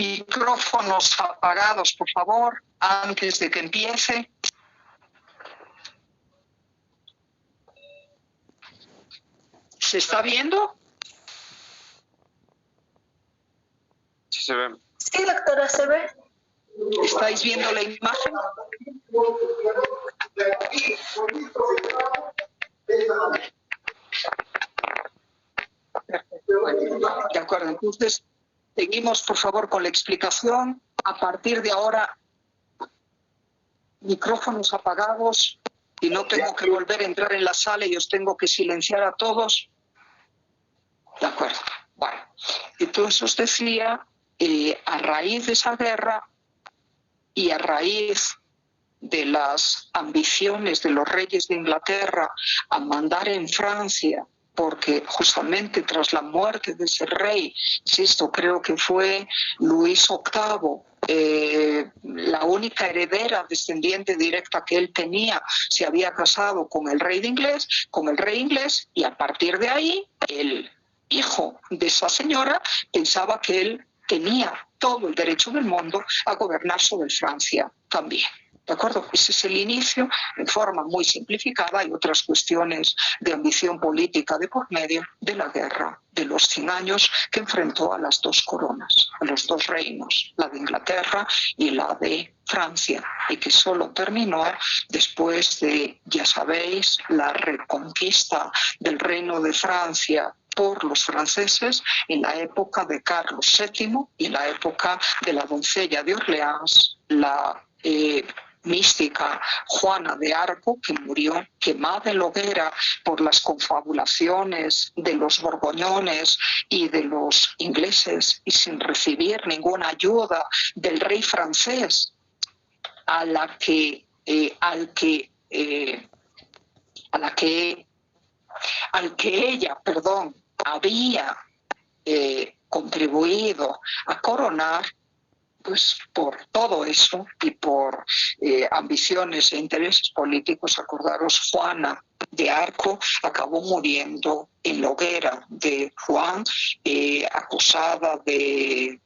Micrófonos apagados, por favor, antes de que empiece. ¿Se está viendo? Sí, se ve. Sí, doctora, se ve. ¿Estáis viendo la imagen? Perfecto. De acuerdo, entonces seguimos por favor con la explicación. A partir de ahora, micrófonos apagados, y no tengo que volver a entrar en la sala y os tengo que silenciar a todos. De acuerdo. Bueno, entonces os decía, a raíz de esa guerra y a raíz de las ambiciones de los reyes de Inglaterra a mandar en Francia, porque justamente tras la muerte de ese rey, insisto, creo que fue Luis VIII, la única heredera descendiente directa que él tenía, se había casado con el rey inglés, y a partir de ahí el hijo de esa señora pensaba que él tenía todo el derecho del mundo a gobernar sobre Francia también. ¿De acuerdo? Ese es el inicio, en forma muy simplificada. Hay otras cuestiones de ambición política de por medio de la guerra de los 100 años que enfrentó a las dos coronas, a los dos reinos, la de Inglaterra y la de Francia, y que solo terminó después de, ya sabéis, la reconquista del reino de Francia por los franceses en la época de Carlos VII y en la época de la doncella de Orleans, la mística Juana de Arco, que murió quemada en la hoguera por las confabulaciones de los borgoñones y de los ingleses, y sin recibir ninguna ayuda del rey francés, al que ella había contribuido a coronar. Pues por todo eso y por ambiciones e intereses políticos, acordaros, Juana de Arco acabó muriendo en la hoguera de Juan, acusada de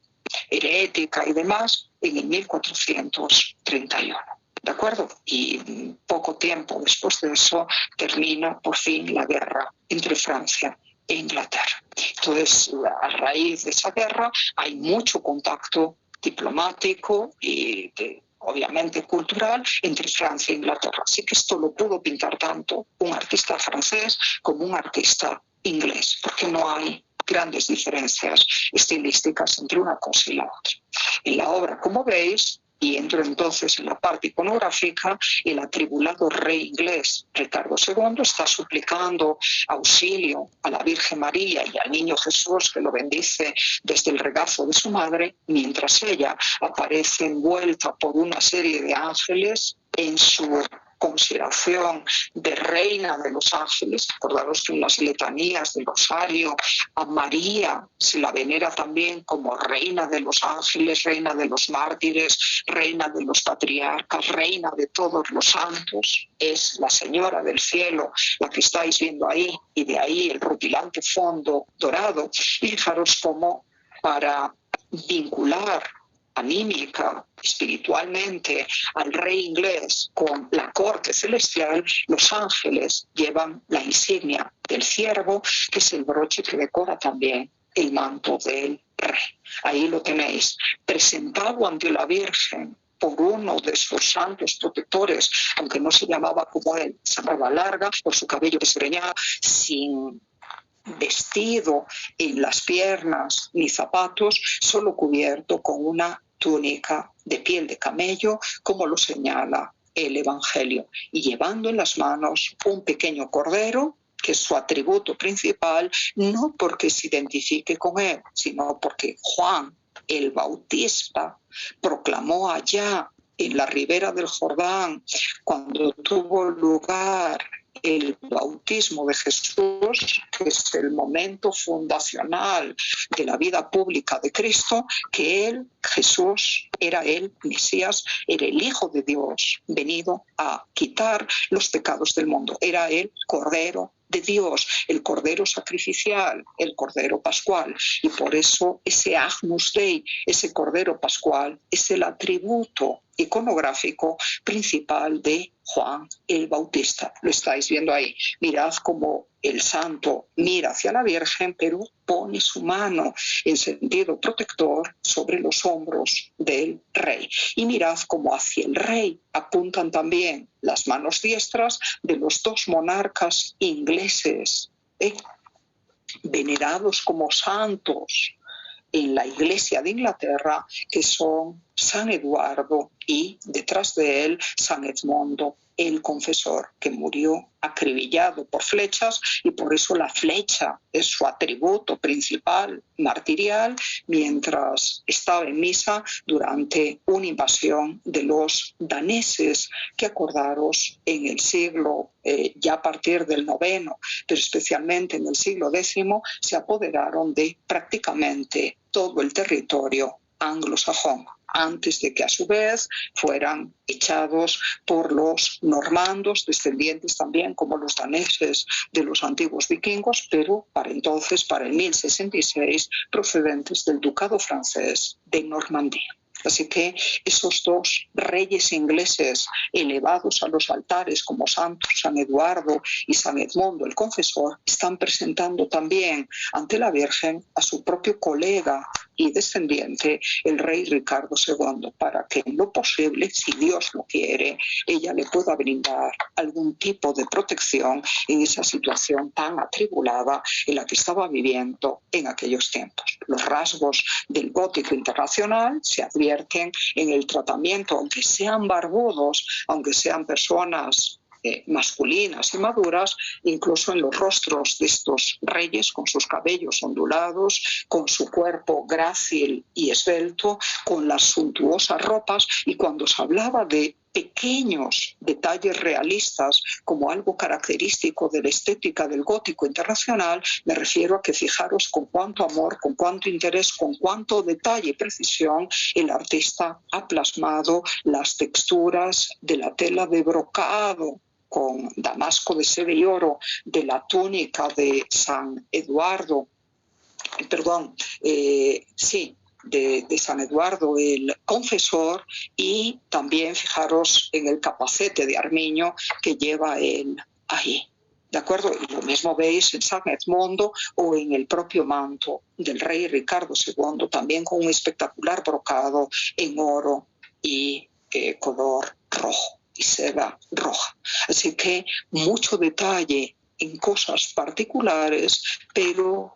herética y demás, en el 1431. ¿De acuerdo? Y poco tiempo después de eso termina por fin la guerra entre Francia e Inglaterra. Entonces, a raíz de esa guerra hay mucho contacto diplomático y obviamente cultural entre Francia e Inglaterra. Así que esto lo pudo pintar tanto un artista francés como un artista inglés, porque no hay grandes diferencias estilísticas entre una cosa y la otra. En la obra, como veis, y entro entonces en la parte iconográfica, el atribulado rey inglés Ricardo II está suplicando auxilio a la Virgen María y al niño Jesús, que lo bendice desde el regazo de su madre, mientras ella aparece envuelta por una serie de ángeles en su consideración de reina de los ángeles. Acordaros que en las letanías del rosario a María se la venera también como reina de los ángeles, reina de los mártires, reina de los patriarcas, reina de todos los santos. Es la señora del cielo la que estáis viendo ahí, y de ahí el rutilante fondo dorado. Y fijaros cómo, para vincular anímica, espiritualmente, al rey inglés con la corte celestial, los ángeles llevan la insignia del ciervo, que es el broche que decora también el manto del rey. Ahí lo tenéis, presentado ante la Virgen por uno de sus santos protectores, aunque no se llamaba como él, esa barba larga, por su cabello desgreñado, sin vestido en las piernas ni zapatos, solo cubierto con una túnica de piel de camello, como lo señala el Evangelio, y llevando en las manos un pequeño cordero, que es su atributo principal, no porque se identifique con él, sino porque Juan el Bautista proclamó allá en la ribera del Jordán, cuando tuvo lugar el bautismo de Jesús, que es el momento fundacional de la vida pública de Cristo, que él, Jesús, era el Mesías, era el Hijo de Dios, venido a quitar los pecados del mundo. Era el Cordero de Dios, el Cordero sacrificial, el Cordero pascual. Y por eso ese Agnus Dei, ese Cordero pascual, es el atributo iconográfico principal de Juan el Bautista. Lo estáis viendo ahí. Mirad cómo el santo mira hacia la Virgen, pero pone su mano en sentido protector sobre los hombros del rey. Y mirad cómo hacia el rey apuntan también las manos diestras de los dos monarcas ingleses, venerados como santos en la Iglesia de Inglaterra, que son San Eduardo y detrás de él San Edmondo, el confesor, que murió acribillado por flechas, y por eso la flecha es su atributo principal martirial, mientras estaba en misa durante una invasión de los daneses, que acordaros en el siglo, ya a partir del IX, pero especialmente en el siglo X, se apoderaron de prácticamente todo el territorio anglosajón, antes de que a su vez fueran echados por los normandos, descendientes también como los daneses de los antiguos vikingos, pero para entonces, para el 1066, procedentes del ducado francés de Normandía. Así que esos dos reyes ingleses elevados a los altares como santos, San Eduardo y San Edmondo el confesor, están presentando también ante la Virgen a su propio colega y descendiente, el rey Ricardo II, para que en lo posible, si Dios lo quiere, ella le pueda brindar algún tipo de protección en esa situación tan atribulada en la que estaba viviendo en aquellos tiempos. Los rasgos del gótico internacional se advierten en el tratamiento, aunque sean barbudos, aunque sean personas masculinas y maduras, incluso en los rostros de estos reyes, con sus cabellos ondulados, con su cuerpo grácil y esbelto, con las suntuosas ropas, y cuando se hablaba de pequeños detalles realistas como algo característico de la estética del gótico internacional, me refiero a que fijaros con cuánto amor, con cuánto interés, con cuánto detalle y precisión el artista ha plasmado las texturas de la tela de brocado con damasco de seda y oro de la túnica de San Eduardo, de San Eduardo el confesor, y también fijaros en el capacete de armiño que lleva él ahí. ¿De acuerdo? Y lo mismo veis en San Edmondo o en el propio manto del rey Ricardo II, también con un espectacular brocado en oro y color rojo y seda roja. Así que mucho detalle en cosas particulares, pero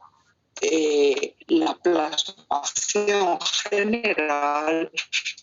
la plasmación general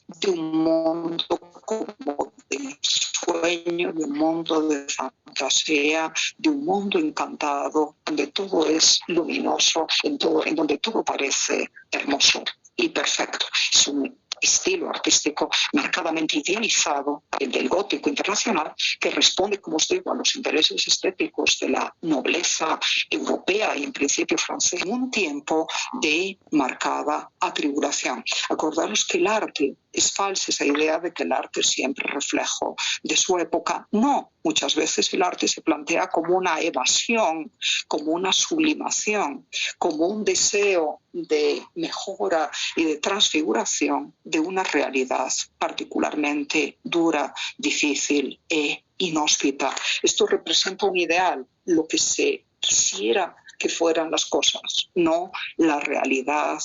de un mundo como de sueño, de un mundo de fantasía, de un mundo encantado, donde todo es luminoso, en donde todo parece hermoso y perfecto. Es un estilo artístico marcadamente idealizado, el del gótico internacional, que responde, como os digo, a los intereses estéticos de la nobleza europea y en principio francesa, en un tiempo de marcada atribulación. Acordaros que el arte es falsa, esa idea de que el arte es siempre reflejo de su época. No, muchas veces el arte se plantea como una evasión, como una sublimación, como un deseo de mejora y de transfiguración de una realidad particularmente dura, difícil e inhóspita. Esto representa un ideal, lo que se quisiera que fueran las cosas, no la realidad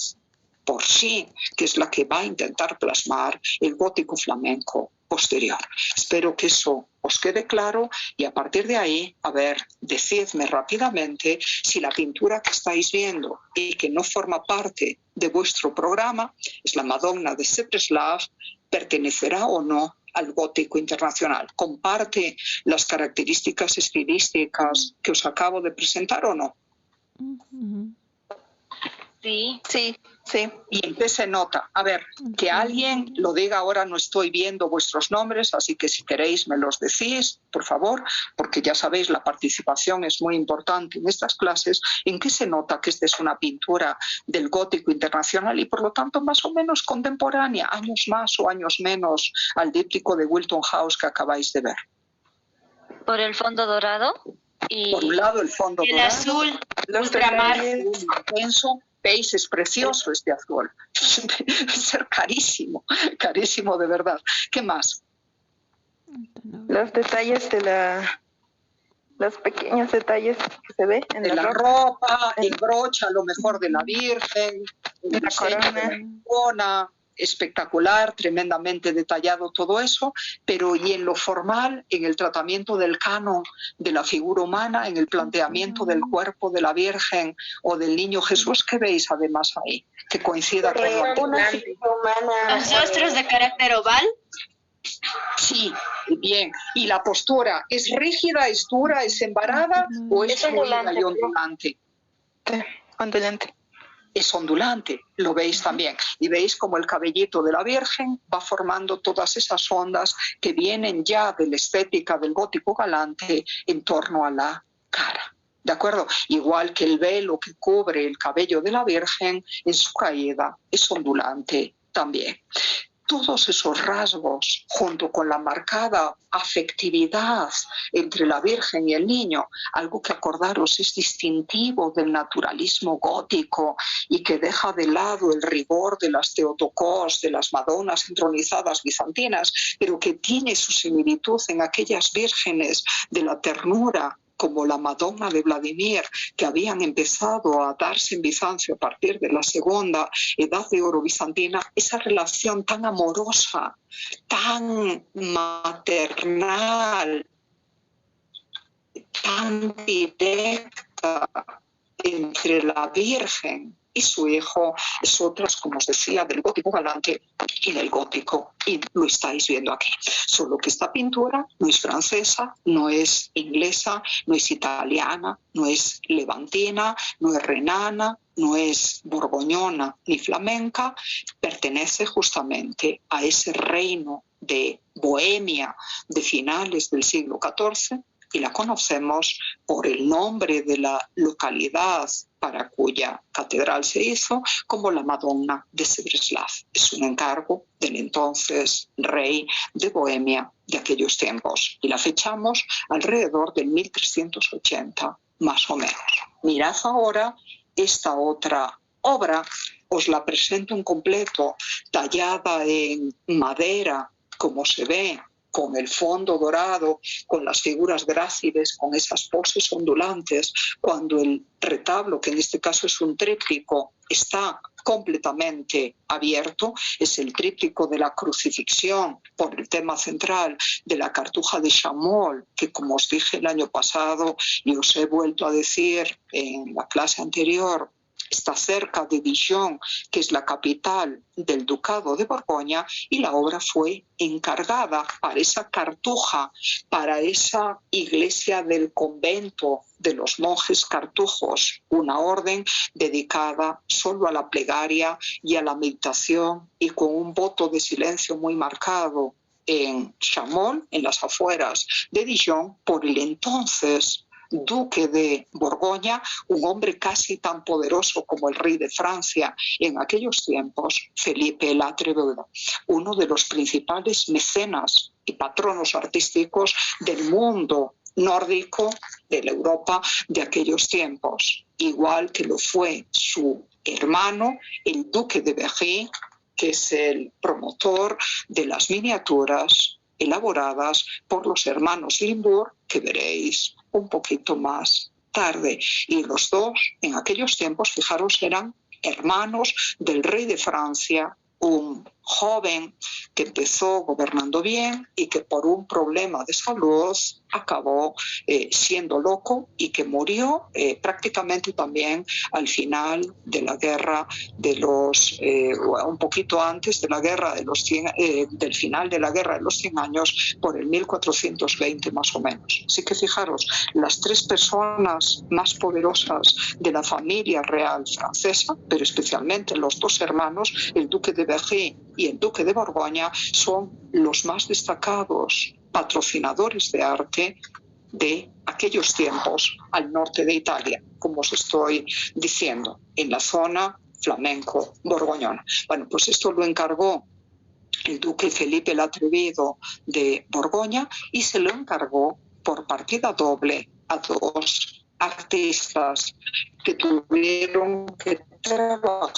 por sí, que es la que va a intentar plasmar el gótico flamenco posterior. Espero que eso os quede claro, y a partir de ahí, a ver, decidme rápidamente si la pintura que estáis viendo y que no forma parte de vuestro programa, es la Madonna de Sepreslav, pertenecerá o no al gótico internacional. ¿Comparte las características estilísticas que os acabo de presentar o no? Sí. Sí, sí. ¿Y en qué se nota? A ver, que alguien lo diga ahora, no estoy viendo vuestros nombres, así que si queréis me los decís, por favor, porque ya sabéis, la participación es muy importante en estas clases. ¿En qué se nota que esta es una pintura del gótico internacional y por lo tanto más o menos contemporánea, años más o años menos al díptico de Wilton House que acabáis de ver? Por el fondo dorado y Por un lado el fondo el dorado, azul Los ultramar. detalles. intenso. Veis, es precioso este azul. Ser carísimo, carísimo de verdad. ¿Qué más? Los detalles de los pequeños detalles que se ve en De la ropa, el broche a lo mejor de la Virgen, el la diseño de la corona. corona, espectacular, tremendamente detallado todo eso, pero y en lo formal, en el tratamiento del canon de la figura humana, en el planteamiento del cuerpo de la Virgen o del niño Jesús, ¿qué veis además ahí? Que coincida con lo Una figura humana. Los rostros de carácter oval. Sí, bien. ¿Y la postura es rígida, es dura, es embarada o es fluida y ondulante? Ondulante. Es ondulante, lo veis también. Y veis como el cabellito de la Virgen va formando todas esas ondas que vienen ya de la estética del gótico galante en torno a la cara. ¿De acuerdo? Igual que el velo que cubre el cabello de la Virgen en su caída es ondulante también. Todos esos rasgos, junto con la marcada afectividad entre la Virgen y el niño, algo que acordaros es distintivo del naturalismo gótico y que deja de lado el rigor de las Theotokos, de las Madonas entronizadas bizantinas, pero que tiene su similitud en aquellas vírgenes de la ternura, como la Madonna de Vladimir, que habían empezado a darse en Bizancio a partir de la segunda edad de oro bizantina, esa relación tan amorosa, tan maternal, tan directa entre la Virgen y su hijo, es otra, como os decía, del gótico galante y del gótico, y lo estáis viendo aquí. Solo que esta pintura no es francesa, no es inglesa, no es italiana, no es levantina, no es renana, no es borgoñona ni flamenca, pertenece justamente a ese reino de Bohemia de finales del siglo XIV, y la conocemos por el nombre de la localidad para cuya catedral se hizo, como la Madonna de Sebreslav. Es un encargo del entonces rey de Bohemia de aquellos tiempos y la fechamos alrededor del 1380, más o menos. Mirad ahora esta otra obra, os la presento en completo, tallada en madera, como se ve, con el fondo dorado, con las figuras gráciles, con esas poses ondulantes, cuando el retablo, que en este caso es un tríptico, está completamente abierto, es el tríptico de la crucifixión por el tema central de la Cartuja de Chaumont, que como os dije el año pasado y os he vuelto a decir en la clase anterior, está cerca de Dijon, que es la capital del Ducado de Borgoña, y la obra fue encargada para esa cartuja, para esa iglesia del convento de los monjes cartujos, una orden dedicada solo a la plegaria y a la meditación y con un voto de silencio muy marcado en Chaumont, en las afueras de Dijon, por el entonces duque de Borgoña, un hombre casi tan poderoso como el rey de Francia en aquellos tiempos, Felipe el Atrevido, uno de los principales mecenas y patronos artísticos del mundo nórdico, de la Europa de aquellos tiempos, igual que lo fue su hermano, el duque de Berry, que es el promotor de las miniaturas elaboradas por los hermanos Limbourg, que veréis un poquito más tarde. Y los dos, en aquellos tiempos, fijaros, eran hermanos del rey de Francia, un joven que empezó gobernando bien y que por un problema de salud acabó siendo loco y que murió prácticamente también al final de la guerra de los, un poquito antes de la guerra de los 100, del final de la guerra de los 100 años, por el 1420 más o menos. Así que fijaros, las tres personas más poderosas de la familia real francesa, pero especialmente los dos hermanos, el duque de Berry y el duque de Borgoña, son los más destacados patrocinadores de arte de aquellos tiempos al norte de Italia, como os estoy diciendo, en la zona flamenco-borgoñona. Bueno, pues esto lo encargó el duque Felipe el Atrevido de Borgoña y se lo encargó por partida doble a dos artistas que tuvieron que trabajar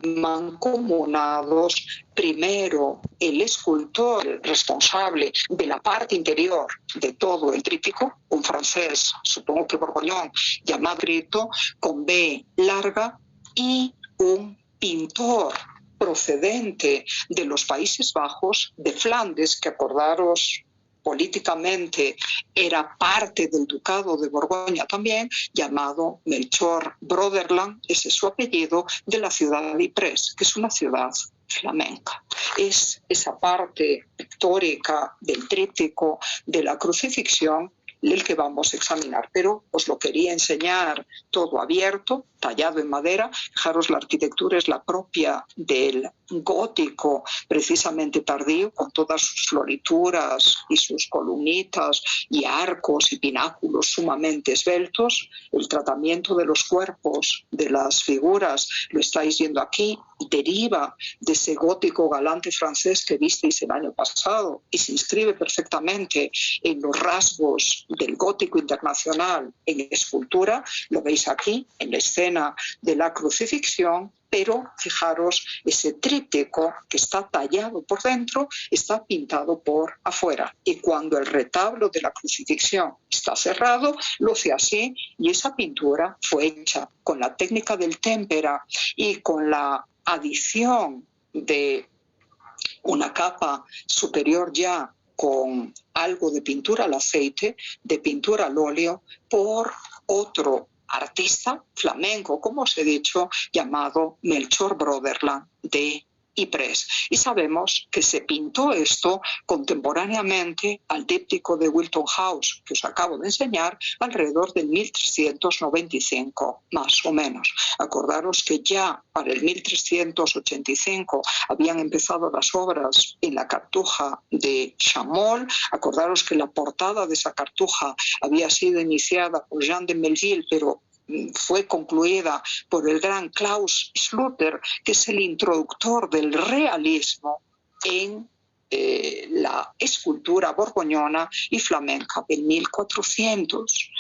mancomunados. Primero, el escultor responsable de la parte interior de todo el tríptico, un francés, supongo que borgoñón, llamado Grito, con B larga, y un pintor procedente de los Países Bajos, de Flandes, que acordaros políticamente era parte del ducado de Borgoña también, llamado Melchor Broderland, ese es su apellido, de la ciudad de Ypres, que es una ciudad flamenca. Es esa parte pictórica del tríptico de la crucifixión el que vamos a examinar, pero os lo quería enseñar todo abierto, tallado en madera. Fijaros, la arquitectura es la propia del gótico, precisamente tardío, con todas sus florituras y sus columnitas y arcos y pináculos sumamente esbeltos. El tratamiento de los cuerpos, de las figuras, lo estáis viendo aquí, deriva de ese gótico galante francés que visteis el año pasado y se inscribe perfectamente en los rasgos del gótico internacional en escultura. Lo veis aquí en la escena de la crucifixión, pero fijaros, ese tríptico que está tallado por dentro está pintado por afuera, y cuando el retablo de la crucifixión está cerrado, luce así, y esa pintura fue hecha con la técnica del témpera y con la adición de una capa superior ya con algo de pintura al aceite, de pintura al óleo, por otro artista flamenco, como os he dicho, llamado Melchor Broderland de Ypres. Y sabemos que se pintó esto contemporáneamente al díptico de Wilton House, que os acabo de enseñar, alrededor del 1395, más o menos. Acordaros que ya para el 1385 habían empezado las obras en la cartuja de Chamols. Acordaros que la portada de esa cartuja había sido iniciada por Jean de Melville, pero fue concluida por el gran Klaus Schluter, que es el introductor del realismo en la escultura borgoñona y flamenca en 1400.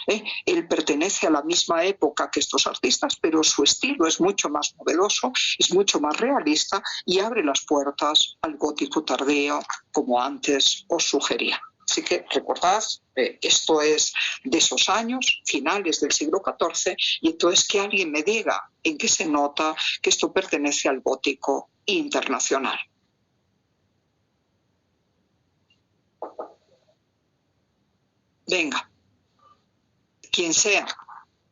Él pertenece a la misma época que estos artistas, pero su estilo es mucho más novedoso, es mucho más realista y abre las puertas al gótico tardío, como antes os sugería. Así que recordad, esto es de esos años, finales del siglo XIV, y entonces que alguien me diga en qué se nota que esto pertenece al gótico internacional. Venga, quien sea.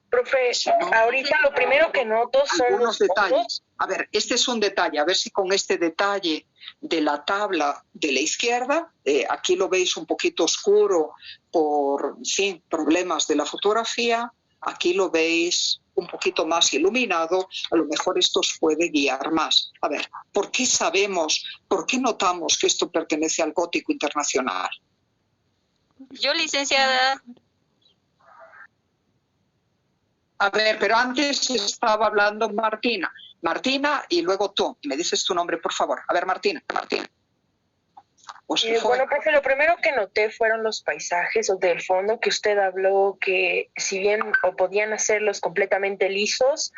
Profe, ¿no? Ahorita lo primero que noto son algunos los detalles. fondos. A ver, este es un detalle, a ver si con este detalle de la tabla de la izquierda, aquí lo veis un poquito oscuro por, en fin, problemas de la fotografía, aquí lo veis un poquito más iluminado, a lo mejor esto os puede guiar más. A ver, ¿por qué sabemos, por qué notamos que esto pertenece al gótico internacional? Yo, licenciada. A ver, pero antes estaba hablando Martina. Martina, y luego tú. Me dices tu nombre, por favor. A ver, Martina. Bueno, profe, lo primero que noté fueron los paisajes del fondo, que usted habló que si bien o podían hacerlos completamente lisos,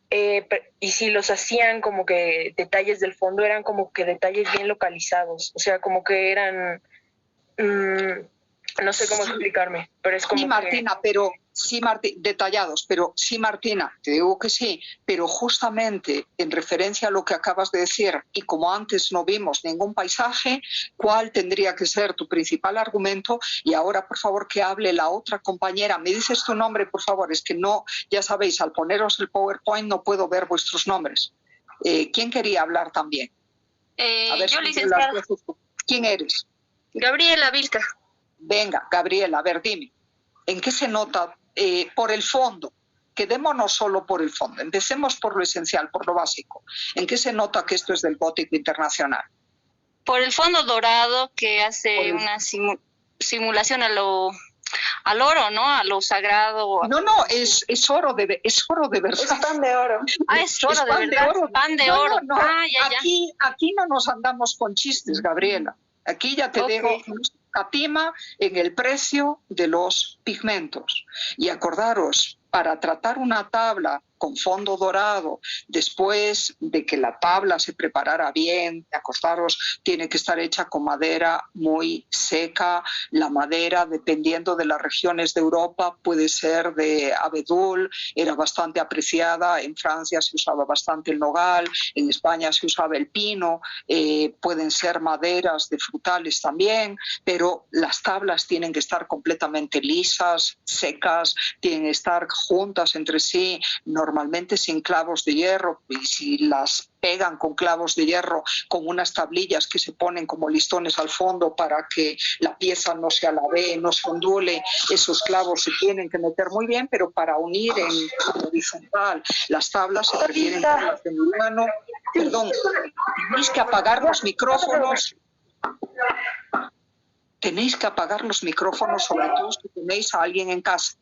y si los hacían como que detalles del fondo eran como que detalles bien localizados. O sea, como que eran... no sé cómo explicarme, pero es como sí, Martina, pero Sí, detallados, pero sí, Martina, te digo que sí, pero justamente en referencia a lo que acabas de decir, y como antes no vimos ningún paisaje, ¿cuál tendría que ser tu principal argumento? Y ahora, por favor, que hable la otra compañera. ¿Me dices tu nombre, por favor? Es que no, ya sabéis, al poneros el PowerPoint no puedo ver vuestros nombres. ¿Quién quería hablar también? A ver, yo, licenciada. ¿Quién eres? Gabriela Vilca. Venga, Gabriela, a ver, dime, ¿en qué se nota por el fondo? Quedémonos solo por el fondo, empecemos por lo esencial, por lo básico. ¿En qué se nota que esto es del gótico internacional? Por el fondo dorado que hace una simulación al oro, ¿no? A lo sagrado. No, es oro de verdad. Es pan de oro. Es oro de verdad. Pan de oro. No. Aquí no nos andamos con chistes, Gabriela. Aquí ya te digo, escatima en el precio de los pigmentos. Y acordaros, para tratar una tabla con fondo dorado, después de que la tabla se preparara bien, acordaros, tiene que estar hecha con madera muy seca. La madera, dependiendo de las regiones de Europa, puede ser de abedul, era bastante apreciada. En Francia se usaba bastante el nogal, en España se usaba el pino, pueden ser maderas de frutales también, pero las tablas tienen que estar completamente lisas, secas, tienen que estar juntas entre sí, normalmente sin clavos de hierro, y si las pegan con clavos de hierro, con unas tablillas que se ponen como listones al fondo para que la pieza no se alabee, no se ondule, esos clavos se tienen que meter muy bien, pero para unir en horizontal las tablas se prefieren tablas de Milano. Perdón, tenéis que apagar los micrófonos. Tenéis que apagar los micrófonos, sobre todo si tenéis a alguien en casa.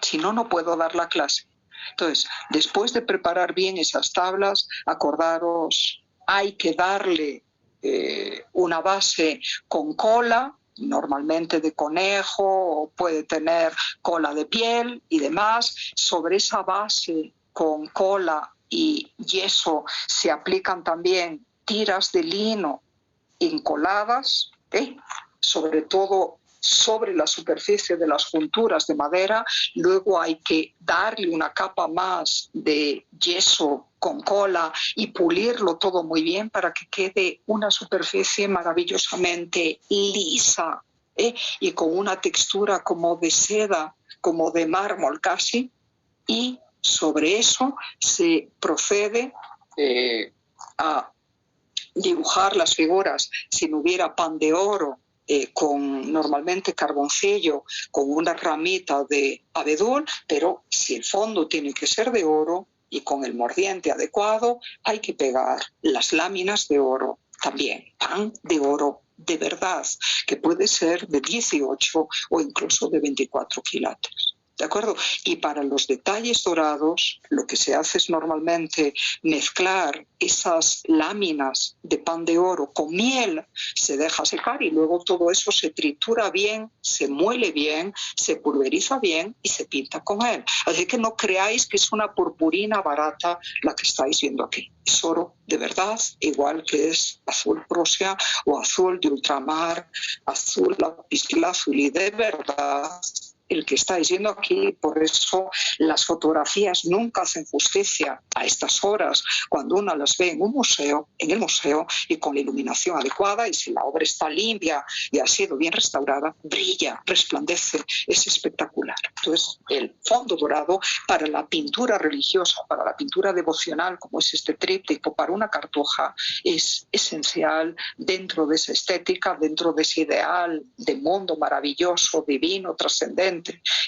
Si no, no puedo dar la clase. Entonces, después de preparar bien esas tablas, acordaros, hay que darle una base con cola, normalmente de conejo, o puede tener cola de piel y demás. Sobre esa base con cola y yeso se aplican también tiras de lino encoladas, sobre todo sobre la superficie de las junturas de madera. Luego hay que darle una capa más de yeso con cola y pulirlo todo muy bien para que quede una superficie maravillosamente lisa, y con una textura como de seda, como de mármol casi, y sobre eso se procede a dibujar las figuras. Si no hubiera pan de oro, con normalmente carboncillo, con una ramita de abedul, pero si el fondo tiene que ser de oro y con el mordiente adecuado, hay que pegar las láminas de oro también, pan de oro de verdad, que puede ser de 18 o incluso de 24 quilates. ¿De acuerdo? Y para los detalles dorados, lo que se hace es normalmente mezclar esas láminas de pan de oro con miel, se deja secar y luego todo eso se tritura bien, se muele bien, se pulveriza bien y se pinta con él. Así que no creáis que es una purpurina barata la que estáis viendo aquí. Es oro de verdad, igual que es azul Prusia o azul de ultramar, azul lapislázuli de verdad, el que estáis viendo aquí. Por eso las fotografías nunca hacen justicia a estas horas cuando uno las ve en un museo, en el museo, y con la iluminación adecuada, y si la obra está limpia y ha sido bien restaurada, brilla, resplandece, es espectacular. Entonces, el fondo dorado para la pintura religiosa, para la pintura devocional, como es este tríptico para una cartuja, es esencial dentro de esa estética, dentro de ese ideal de mundo maravilloso, divino, trascendente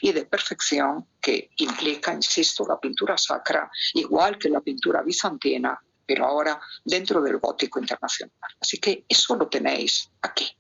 y de perfección que implica, insisto, la pintura sacra, igual que la pintura bizantina, pero ahora dentro del gótico internacional. Así que eso lo tenéis aquí.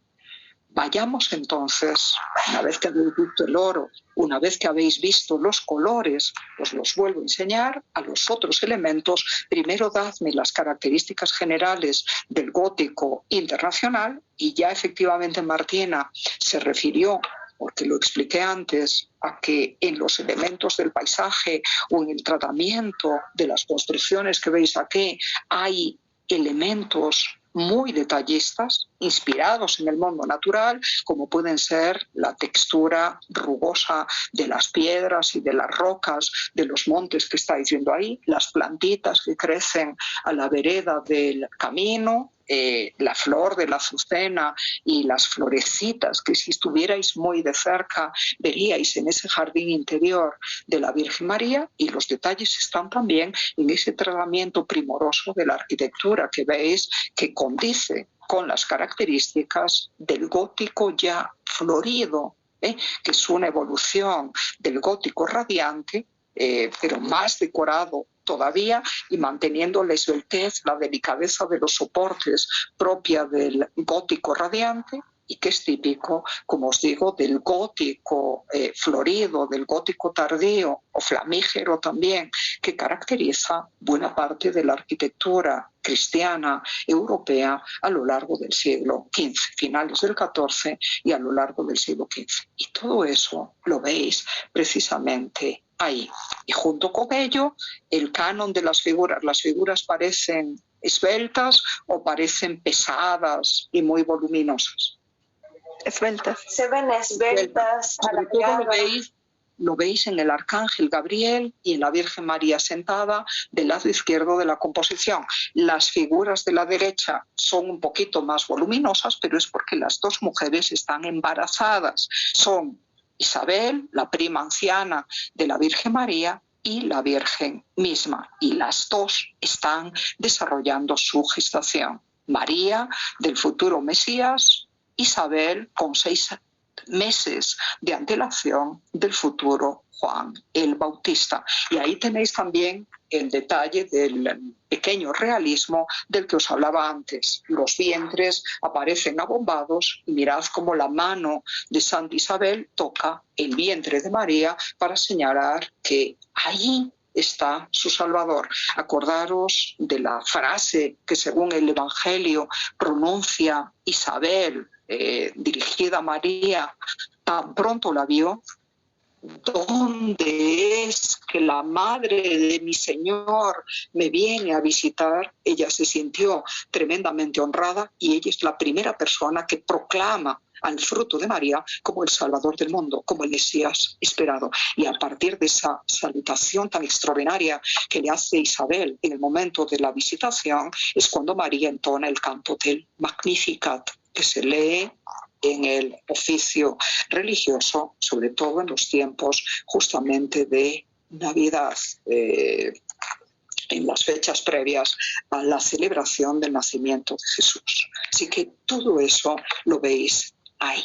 Vayamos entonces, una vez que habéis visto el oro, una vez que habéis visto los colores, os los vuelvo a enseñar, a los otros elementos. Primero dadme las características generales del gótico internacional, y ya efectivamente Martina se refirió, porque lo expliqué antes, a que en los elementos del paisaje o en el tratamiento de las construcciones que veis aquí hay elementos muy detallistas, inspirados en el mundo natural, como pueden ser la textura rugosa de las piedras y de las rocas de los montes que estáis viendo ahí, las plantitas que crecen a la vereda del camino, la flor de la azucena y las florecitas que si estuvierais muy de cerca veríais en ese jardín interior de la Virgen María, y los detalles están también en ese tratamiento primoroso de la arquitectura que veis que condice con las características del gótico ya florido, que es una evolución del gótico radiante, pero más decorado todavía y manteniendo la esbeltez, la delicadeza de los soportes propia del gótico radiante, y que es típico, como os digo, del gótico florido, del gótico tardío o flamígero también, que caracteriza buena parte de la arquitectura cristiana europea a lo largo del siglo XV, finales del XIV y a lo largo del siglo XV. Y todo eso lo veis precisamente ahí. Y junto con ello, el canon de las figuras parecen esbeltas o parecen pesadas y muy voluminosas. Esbeltas. Se ven esbeltas. Sobre todo lo veis en el Arcángel Gabriel y en la Virgen María sentada del lado izquierdo de la composición. Las figuras de la derecha son un poquito más voluminosas, pero es porque las dos mujeres están embarazadas. Son Isabel, la prima anciana de la Virgen María, y la Virgen misma, y las dos están desarrollando su gestación. María, del futuro Mesías; Isabel, con 6 meses de antelación del futuro Juan el Bautista. Y ahí tenéis también el detalle del pequeño realismo del que os hablaba antes. Los vientres aparecen abombados y mirad cómo la mano de Santa Isabel toca el vientre de María para señalar que allí está su Salvador. Acordaros de la frase que según el Evangelio pronuncia Isabel, dirigida a María, tan pronto la vio: ¿dónde es que la madre de mi Señor me viene a visitar? Ella se sintió tremendamente honrada y ella es la primera persona que proclama al fruto de María como el Salvador del mundo, como el Mesías esperado. Y a partir de esa salutación tan extraordinaria que le hace Isabel en el momento de la visitación, es cuando María entona el canto del Magnificat, que se lee en el oficio religioso, sobre todo en los tiempos justamente de Navidad, en las fechas previas a la celebración del nacimiento de Jesús. Así que todo eso lo veis ahí.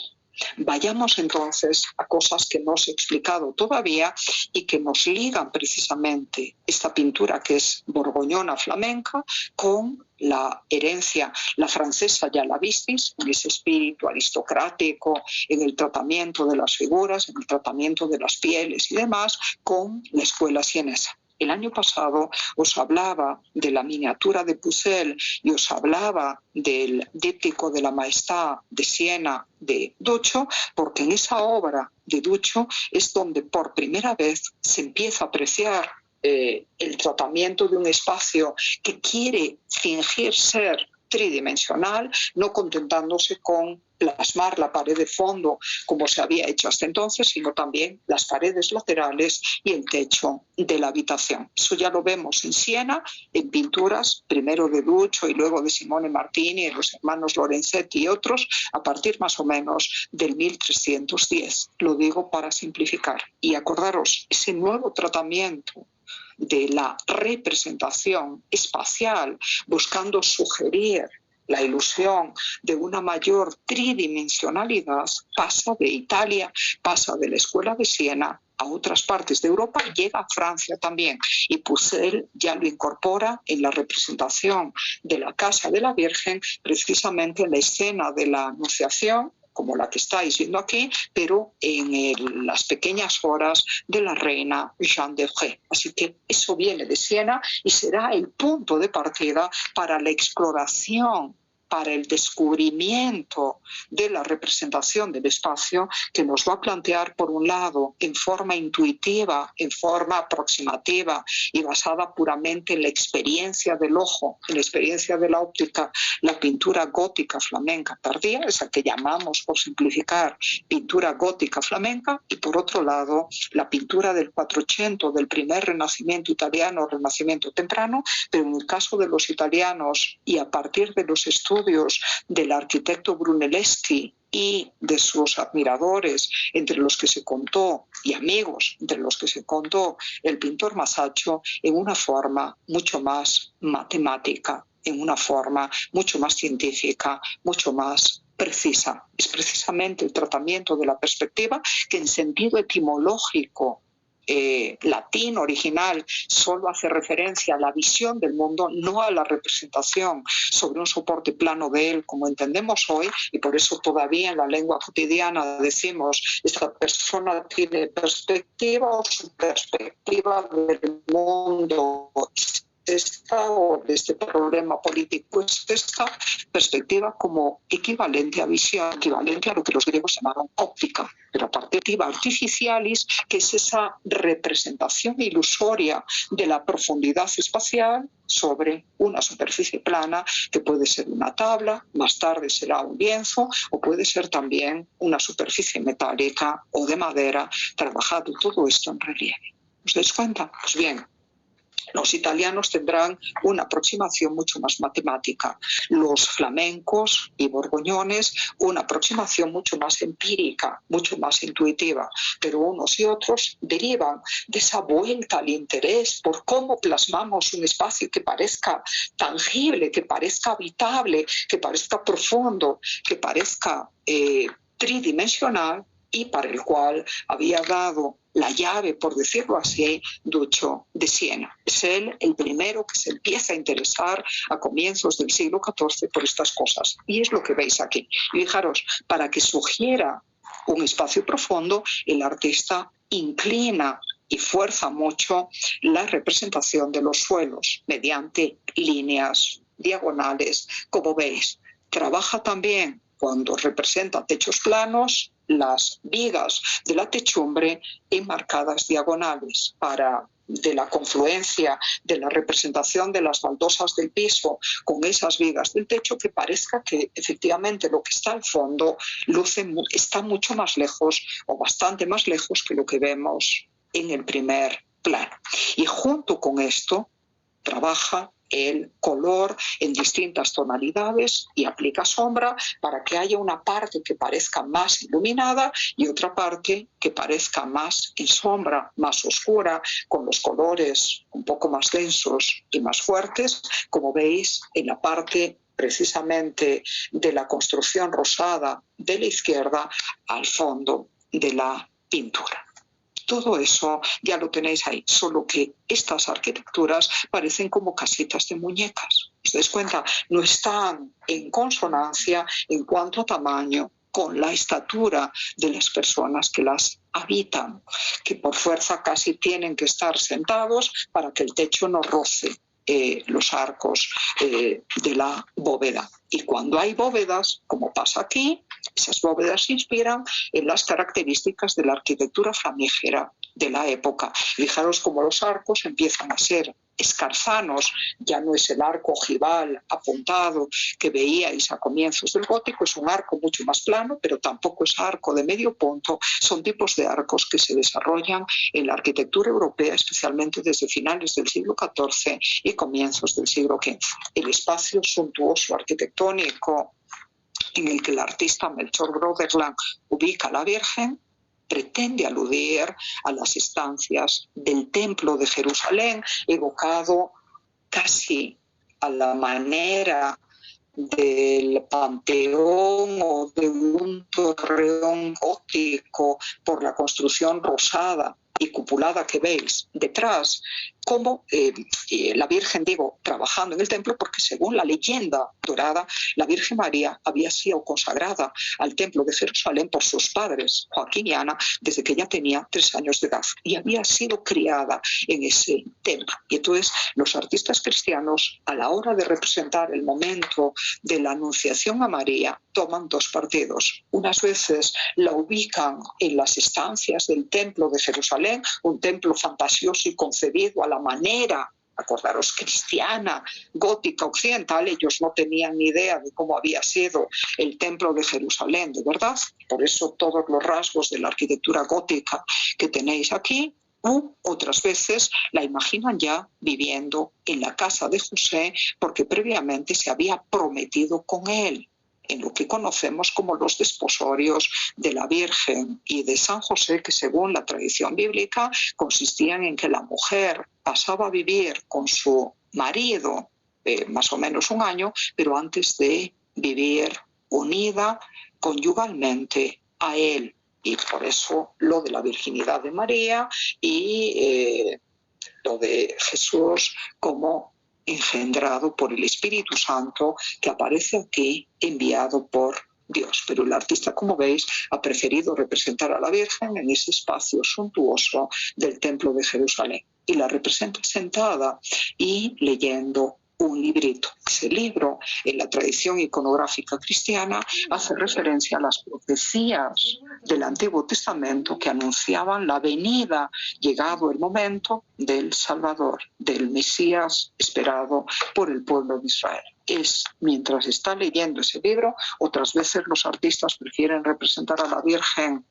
Vayamos entonces a cosas que no os he explicado todavía y que nos ligan precisamente esta pintura que es borgoñona flamenca con la herencia, la francesa ya la visteis, en ese espíritu aristocrático, en el tratamiento de las figuras, en el tratamiento de las pieles y demás, con la escuela sienesa. El año pasado os hablaba de la miniatura de Pucelle y os hablaba del díptico de la Maestà de Siena de Duccio, porque en esa obra de Duccio es donde por primera vez se empieza a apreciar el tratamiento de un espacio que quiere fingir ser tridimensional, no contentándose con plasmar la pared de fondo como se había hecho hasta entonces, sino también las paredes laterales y el techo de la habitación. Eso ya lo vemos en Siena, en pinturas, primero de Duccio y luego de Simone Martini, los hermanos Lorenzetti y otros, a partir más o menos del 1310. Lo digo para simplificar. Y acordaros, ese nuevo tratamiento de la representación espacial, buscando sugerir la ilusión de una mayor tridimensionalidad, pasa de Italia, pasa de la Escuela de Siena a otras partes de Europa y llega a Francia también. Y Pucelle ya lo incorpora en la representación de la Casa de la Virgen, precisamente en la escena de la Anunciación, como la que estáis viendo aquí, pero en las pequeñas horas de la reina Jeanne d'Arc. Así que eso viene de Siena y será el punto de partida para la exploración para el descubrimiento de la representación del espacio, que nos va a plantear, por un lado, en forma intuitiva, en forma aproximativa y basada puramente en la experiencia del ojo, en la experiencia de la óptica, la pintura gótica flamenca tardía, esa que llamamos, por simplificar, pintura gótica flamenca, y por otro lado, la pintura del 400, del primer renacimiento italiano, renacimiento temprano, pero en el caso de los italianos y a partir de los estudios del arquitecto Brunelleschi y de sus admiradores, entre los que se contó, y amigos, entre los que se contó el pintor Masaccio, en una forma mucho más matemática, en una forma mucho más científica, mucho más precisa. Es precisamente el tratamiento de la perspectiva que en sentido etimológico latín original solo hace referencia a la visión del mundo, no a la representación sobre un soporte plano de él como entendemos hoy, y por eso todavía en la lengua cotidiana decimos esta persona tiene perspectiva, o su perspectiva del mundo esta, o de este problema político es esta perspectiva, como equivalente a visión, equivalente a lo que los griegos llamaban óptica, pero perspectiva artificialis, que es esa representación ilusoria de la profundidad espacial sobre una superficie plana, que puede ser una tabla, más tarde será un lienzo, o puede ser también una superficie metálica o de madera, trabajado todo esto en relieve. ¿Os dais cuenta? Pues bien, los italianos tendrán una aproximación mucho más matemática, los flamencos y borgoñones una aproximación mucho más empírica, mucho más intuitiva, pero unos y otros derivan de esa vuelta al interés por cómo plasmamos un espacio que parezca tangible, que parezca habitable, que parezca profundo, que parezca tridimensional, y para el cual había dado la llave, por decirlo así, Duccio de Siena. Es él el primero que se empieza a interesar a comienzos del siglo XIV por estas cosas. Y es lo que veis aquí. Y fijaros, para que sugiera un espacio profundo, el artista inclina y fuerza mucho la representación de los suelos mediante líneas diagonales, como veis. Trabaja también, cuando representa techos planos, las vigas de la techumbre enmarcadas diagonales para, de la confluencia de la representación de las baldosas del piso con esas vigas del techo, que parezca que efectivamente lo que está al fondo está mucho más lejos o bastante más lejos que lo que vemos en el primer plano. Y junto con esto trabaja el color en distintas tonalidades y aplica sombra para que haya una parte que parezca más iluminada y otra parte que parezca más en sombra, más oscura, con los colores un poco más densos y más fuertes, como veis en la parte precisamente de la construcción rosada de la izquierda al fondo de la pintura. Todo eso ya lo tenéis ahí, solo que estas arquitecturas parecen como casitas de muñecas. ¿Os dais cuenta? No están en consonancia en cuanto a tamaño con la estatura de las personas que las habitan, que por fuerza casi tienen que estar sentados para que el techo no roce los arcos de la bóveda. Y cuando hay bóvedas, como pasa aquí, esas bóvedas se inspiran en las características de la arquitectura flamígera de la época. Fijaros cómo los arcos empiezan a ser escarzanos, ya no es el arco ojival apuntado que veíais a comienzos del gótico, es un arco mucho más plano, pero tampoco es arco de medio punto. Son tipos de arcos que se desarrollan en la arquitectura europea, especialmente desde finales del siglo XIV y comienzos del siglo XV. El espacio suntuoso arquitectónico en el que el artista Melchior Broderland ubica a la Virgen pretende aludir a las estancias del Templo de Jerusalén, evocado casi a la manera del Panteón o de un torreón gótico por la construcción rosada y cupulada que veis detrás, como la Virgen, digo, trabajando en el templo, porque según la leyenda dorada, la Virgen María había sido consagrada al templo de Jerusalén por sus padres, Joaquín y Ana, desde que ella tenía 3 años de edad, y había sido criada en ese templo. Y entonces los artistas cristianos, a la hora de representar el momento de la Anunciación a María, toman 2 partidos. Unas veces la ubican en las estancias del templo de Jerusalén, un templo fantasioso y concebido a la manera, acordaros, cristiana, gótica, occidental. Ellos no tenían ni idea de cómo había sido el templo de Jerusalén, de verdad. Por eso todos los rasgos de la arquitectura gótica que tenéis aquí. U otras veces la imaginan ya viviendo en la casa de José, porque previamente se había prometido con él, en lo que conocemos como los desposorios de la Virgen y de San José, que según la tradición bíblica consistían en que la mujer pasaba a vivir con su marido más o menos 1 año, pero antes de vivir unida conyugalmente a él. Y por eso lo de la virginidad de María y lo de Jesús como engendrado por el Espíritu Santo, que aparece aquí enviado por Dios. Pero el artista, como veis, ha preferido representar a la Virgen en ese espacio suntuoso del Templo de Jerusalén. Y la representa sentada y leyendo un librito. Ese libro, en la tradición iconográfica cristiana, hace referencia a las profecías del Antiguo Testamento que anunciaban la venida, llegado el momento, del Salvador, del Mesías esperado por el pueblo de Israel. Es mientras está leyendo ese libro, otras veces los artistas prefieren representar a la Virgen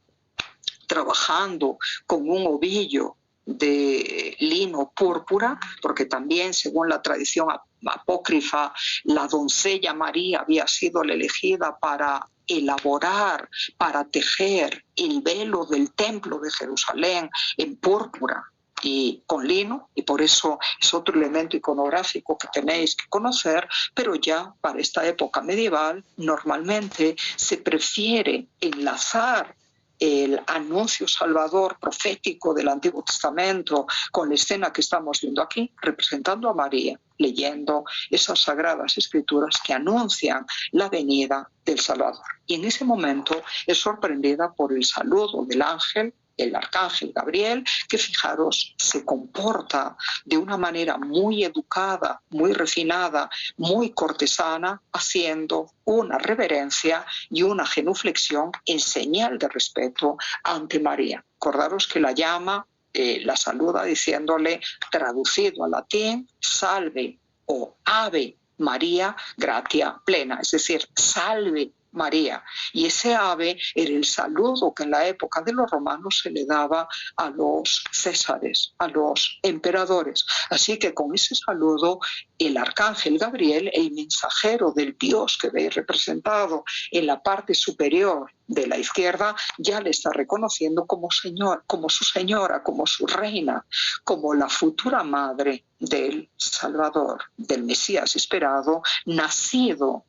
trabajando con un ovillo de lino púrpura, porque también, según la tradición apócrifa, la doncella María había sido la elegida para elaborar, para tejer el velo del templo de Jerusalén en púrpura y con lino, y por eso es otro elemento iconográfico que tenéis que conocer. Pero ya para esta época medieval normalmente se prefiere enlazar el anuncio salvador profético del Antiguo Testamento con la escena que estamos viendo aquí, representando a María, leyendo esas sagradas escrituras que anuncian la venida del Salvador. Y en ese momento es sorprendida por el saludo del ángel, el arcángel Gabriel, que fijaros, se comporta de una manera muy educada, muy refinada, muy cortesana, haciendo una reverencia y una genuflexión en señal de respeto ante María. Acordaros que la llama, la saluda diciéndole, traducido al latín, salve o ave María gratia plena, es decir, salve María. Y ese ave era el saludo que en la época de los romanos se le daba a los césares, a los emperadores. Así que con ese saludo, el arcángel Gabriel, el mensajero del Dios que veis representado en la parte superior de la izquierda, ya le está reconociendo como Señor, como su señora, como su reina, como la futura madre del Salvador, del Mesías esperado, nacido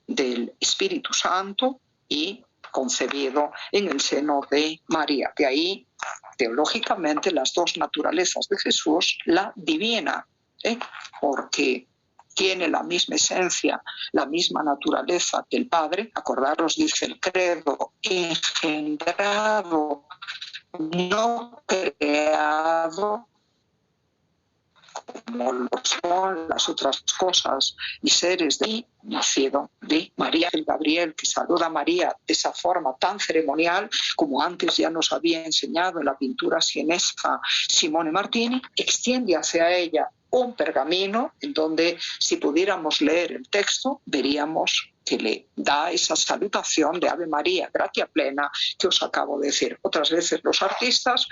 del Espíritu Santo y concebido en el seno de María. De ahí, teológicamente, las 2 naturalezas de Jesús, la divina, porque tiene la misma esencia, la misma naturaleza que el Padre. Acordaros, dice el credo, engendrado, no creado, como lo son las otras cosas y seres de mí, nacido de María. El Gabriel, que saluda a María de esa forma tan ceremonial, como antes ya nos había enseñado en la pintura sienesa Simone Martini, extiende hacia ella un pergamino en donde, si pudiéramos leer el texto, veríamos que le da esa salutación de Ave María, gratia plena, que os acabo de decir. Otras veces los artistas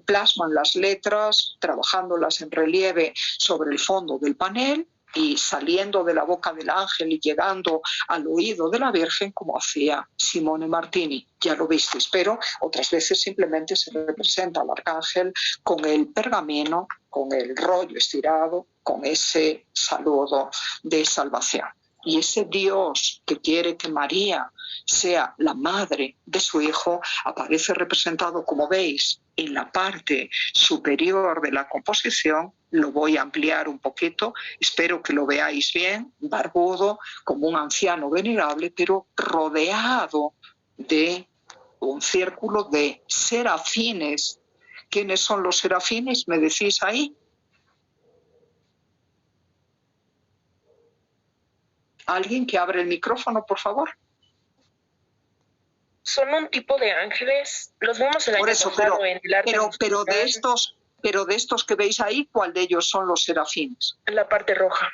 plasman las letras, trabajándolas en relieve sobre el fondo del panel y saliendo de la boca del ángel y llegando al oído de la Virgen, como hacía Simone Martini. Ya lo visteis, pero otras veces simplemente se representa al arcángel con el pergamino, con el rollo estirado, con ese saludo de salvación. y ese Dios que quiere que María sea la madre de su hijo aparece representado, como veis, en la parte superior de la composición. Lo voy a ampliar un poquito, espero que lo veáis bien, barbudo, como un anciano venerable, pero rodeado de un círculo de serafines. ¿Quiénes son los serafines? ¿Me decís ahí? ¿Alguien que abre el micrófono, por favor? Son un tipo de ángeles, los vimos el año pasado en el arte pero de estos que veis ahí, ¿cuál de ellos son los serafines? la parte roja.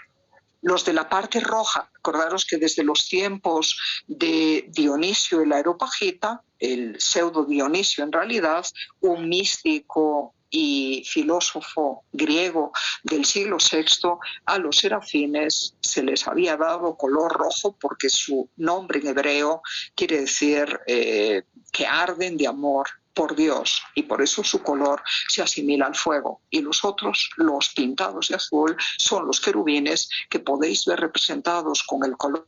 Los de la parte roja. Acordaros que desde los tiempos de Dionisio el Areopagita, el pseudo Dionisio en realidad, un místico y filósofo griego del siglo VI, a los serafines se les había dado color rojo porque su nombre en hebreo quiere decir que arden de amor por Dios, y por eso su color se asimila al fuego. Y los otros, los pintados de azul, son los querubines que podéis ver representados con el color